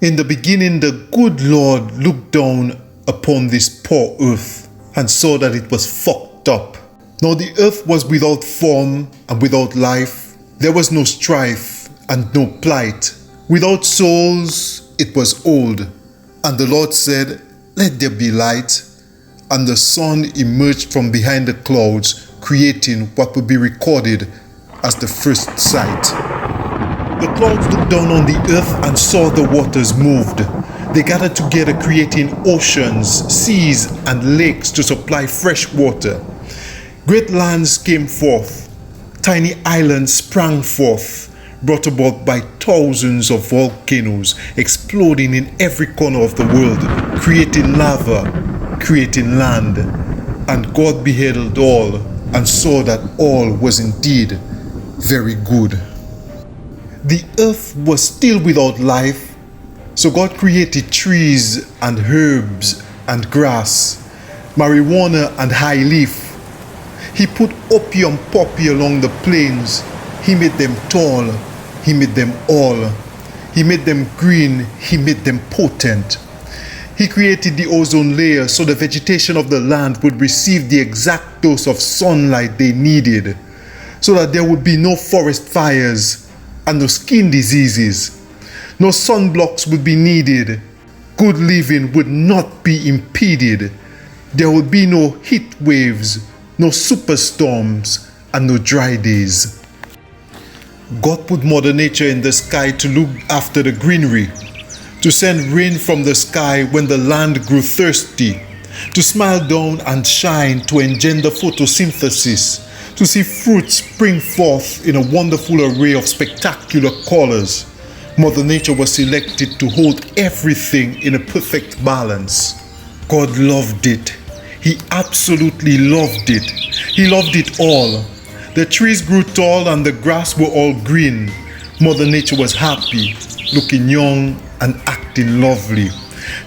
In the beginning, the good Lord looked down upon this poor earth and saw that it was fucked up. Now the earth was without form and without life. There was no strife and no plight. Without souls, it was old. And the Lord said, "Let there be light." And the sun emerged from behind the clouds, creating what would be recorded as the first sight. The clouds looked down on the earth and saw the waters moved. They gathered together, creating oceans, seas, and lakes to supply fresh water. Great lands came forth. Tiny islands sprang forth, brought about by thousands of volcanoes exploding in every corner of the world, creating lava, creating land. And God beheld all and saw that all was indeed very good. The earth was still without life, so God created trees and herbs and grass, marijuana and high leaf. He put opium poppy along the plains. He made them tall. He made them all. He made them green. He made them potent. He created the ozone layer so the vegetation of the land would receive the exact dose of sunlight they needed, so that there would be no forest fires and no skin diseases. No sunblocks would be needed. Good living would not be impeded. There would be no heat waves, no superstorms, and no dry days. God put Mother Nature in the sky to look after the greenery, to send rain from the sky when the land grew thirsty, to smile down and shine to engender photosynthesis, to see fruits spring forth in a wonderful array of spectacular colors. Mother Nature was selected to hold everything in a perfect balance. God loved it. He absolutely loved it. He loved it all. The trees grew tall and the grass were all green. Mother Nature was happy, looking young and acting lovely,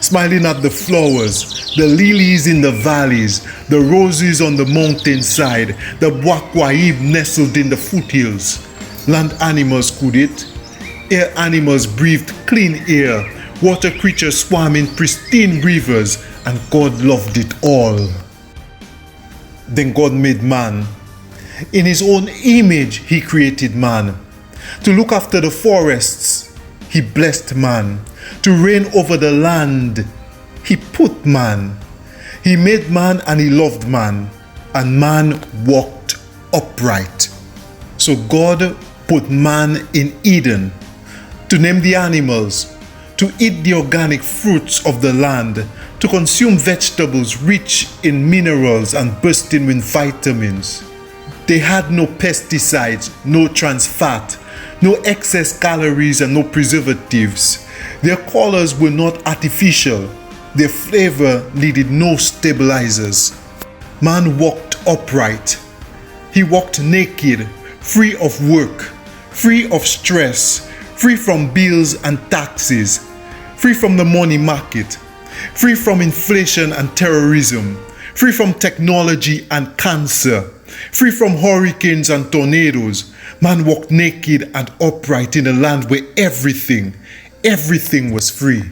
smiling at the flowers, the lilies in the valleys, the roses on the mountainside, the buakwaib nestled in the foothills. Land animals could eat. Air animals breathed clean air. Water creatures swam in pristine rivers, and God loved it all. Then God made man. In his own image, he created man. To look after the forests, he blessed man. To reign over the land, he put man. He made man and he loved man, and man walked upright. So God put man in Eden to name the animals, to eat the organic fruits of the land, to consume vegetables rich in minerals and bursting with vitamins. They had no pesticides, no trans fat, no excess calories, and no preservatives. Their colors were not artificial. Their flavor needed no stabilizers. Man walked upright. He walked naked, free of work, free of stress, free from bills and taxes, free from the money market, free from inflation and terrorism, free from technology and cancer, free from hurricanes and tornadoes. Man walked naked and upright in a land where everything was free.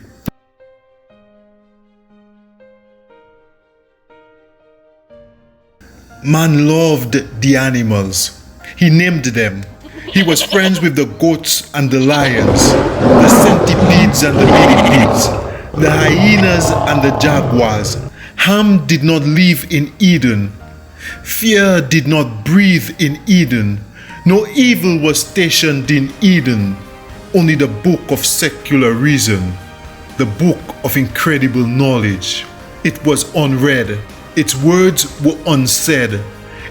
Man loved the animals. He named them. He was friends with the goats and the lions, the centipedes and the millipedes, the hyenas and the jaguars. Ham did not live in Eden. Fear did not breathe in Eden. No evil was stationed in Eden. Only the book of secular reason, the book of incredible knowledge. It was unread. Its words were unsaid.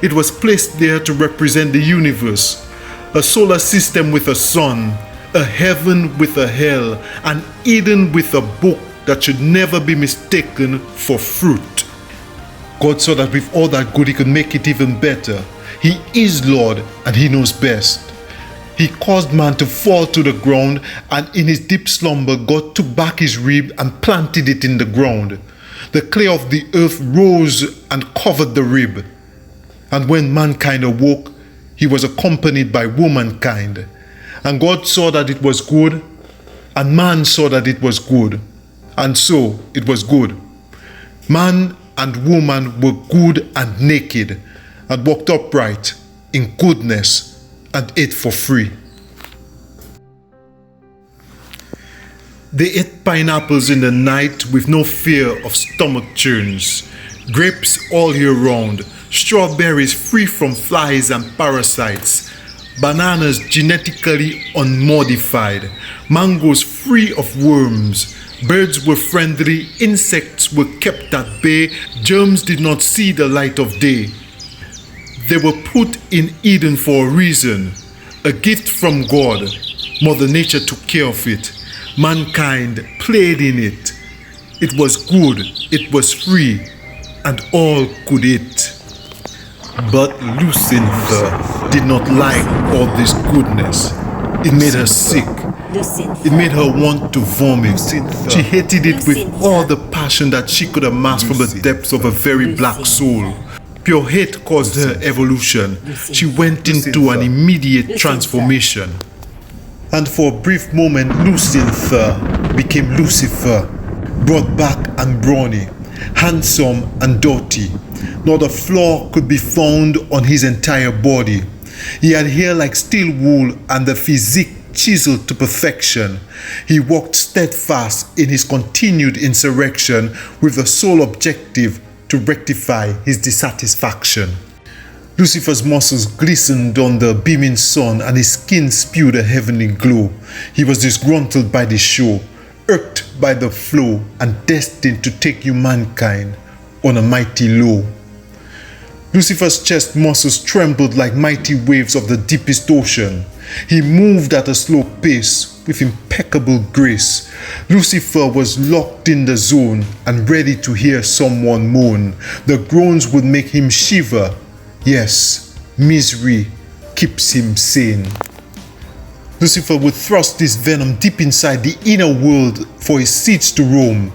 It was placed there to represent the universe, a solar system with a sun, a heaven with a hell, an Eden with a book that should never be mistaken for fruit. God saw that with all that good, he could make it even better. He is Lord and he knows best. He caused man to fall to the ground, and in his deep slumber, God took back his rib and planted it in the ground. The clay of the earth rose and covered the rib. And when mankind awoke, he was accompanied by womankind. And God saw that it was good. And man saw that it was good, and so it was good. Man and woman were good and naked, and walked upright in goodness, and ate for free. They ate pineapples in the night with no fear of stomach churns, grapes all year round, strawberries free from flies and parasites, bananas genetically unmodified, mangoes free of worms. Birds were friendly, insects were kept at bay, germs did not see the light of day. They were put in Eden for a reason, a gift from God. Mother Nature took care of it. Mankind played in it. It was good, it was free, and all could eat. But Lucifer did not like all this goodness. It made her sick. It made her want to vomit. She hated it with all the passion that she could amass from the depths of a very black soul. Pure hate caused her evolution. She went into an immediate transformation. And for a brief moment, Lucifer became Lucifer, brought back and brawny, handsome and dirty. Not a flaw could be found on his entire body. He had hair like steel wool and the physique chiseled to perfection. He walked steadfast in his continued insurrection with the sole objective to rectify his dissatisfaction. Lucifer's muscles glistened on the beaming sun and his skin spewed a heavenly glow. He was disgruntled by the show, irked by the flow, and destined to take humankind on a mighty low. Lucifer's chest muscles trembled like mighty waves of the deepest ocean. He moved at a slow pace with impeccable grace. Lucifer was locked in the zone and ready to hear someone moan. The groans would make him shiver. Yes, misery keeps him sane. Lucifer would thrust his venom deep inside the inner world for his seeds to roam.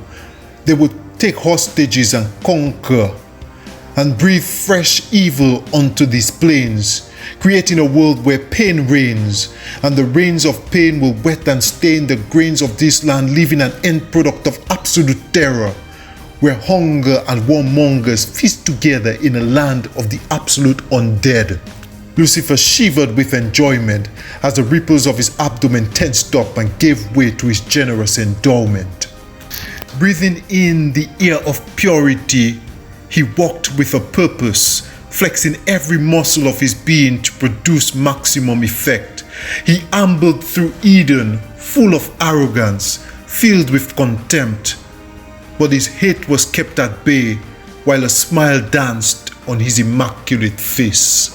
They would take hostages and conquer, and breathe fresh evil onto these plains, creating a world where pain reigns, and the rains of pain will wet and stain the grains of this land, leaving an end product of absolute terror, where hunger and warmongers feast together in a land of the absolute undead. Lucifer shivered with enjoyment as the ripples of his abdomen tensed up and gave way to his generous endowment. Breathing in the air of purity, he walked with a purpose, flexing every muscle of his being to produce maximum effect. He ambled through Eden, full of arrogance, filled with contempt. But his hate was kept at bay, while a smile danced on his immaculate face.